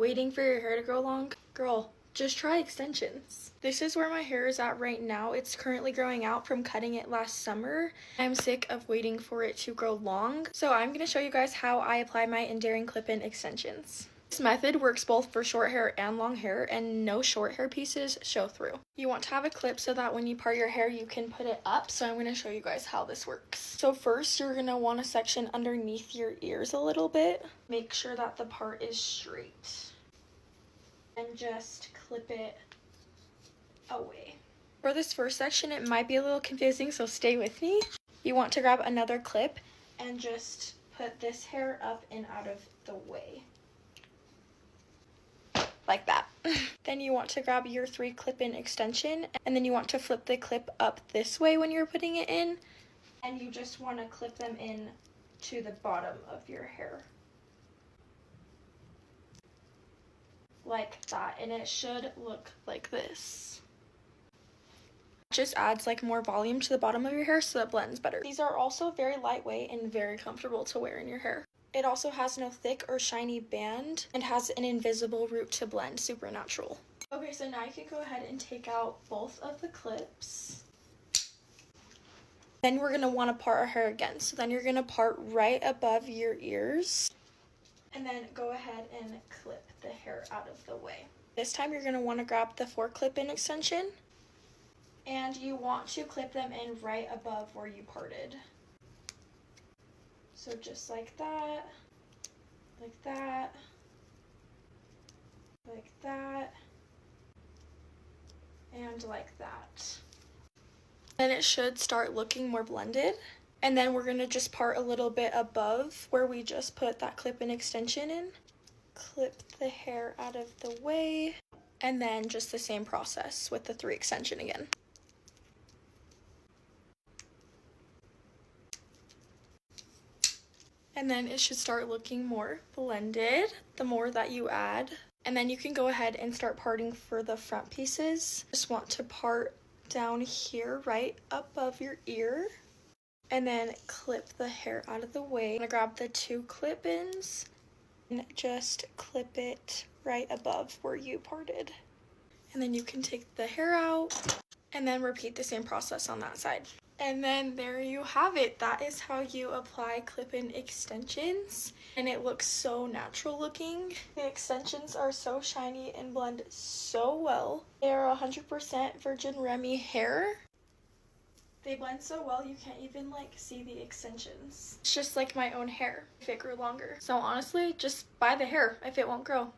Waiting for your hair to grow long? Girl, just try extensions. This is where my hair is at right now. It's currently growing out from cutting it last summer. I'm sick of waiting for it to grow long. So I'm going to show you guys how I apply my endearing clip-in extensions. This method works both for short hair and long hair, and no short hair pieces show through. You want to have a clip so that when you part your hair you can put it up, so I'm going to show you guys how this works. So first you're going to want to section underneath your ears a little bit. Make sure that the part is straight. And just clip it away. For this first section it might be a little confusing, so stay with me. You want to grab another clip and just put this hair up and out of the way. Like that. Then you want to grab your 3 clip-in extension, and then you want to flip the clip up this way when you're putting it in, and you just want to clip them in to the bottom of your hair. Like that, and it should look like this. It just adds like more volume to the bottom of your hair so it blends better. These are also very lightweight and very comfortable to wear in your hair. It also has no thick or shiny band and has an invisible root to blend, super natural. Okay, so now you can go ahead and take out both of the clips. Then we're going to want to part our hair again. So then you're going to part right above your ears. And then go ahead and clip the hair out of the way. This time you're going to want to grab the 4 clip-in extension. And you want to clip them in right above where you parted. So just like that, like that, like that, and like that. Then it should start looking more blended. And then we're going to just part a little bit above where we just put that clip-in extension in. Clip the hair out of the way. And then just the same process with the 3 extension again. And then it should start looking more blended the more that you add. And then you can go ahead and start parting for the front pieces. Just want to part down here right above your ear. And then clip the hair out of the way. I'm gonna grab the 2 clip-ins and just clip it right above where you parted. And then you can take the hair out and then repeat the same process on that side. And then there you have it. That is how you apply clip-in extensions. And it looks so natural looking. The extensions are so shiny and blend so well. They are 100% virgin Remy hair. They blend so well you can't even like see the extensions. It's just like my own hair if it grew longer. So honestly, just buy the hair if it won't grow.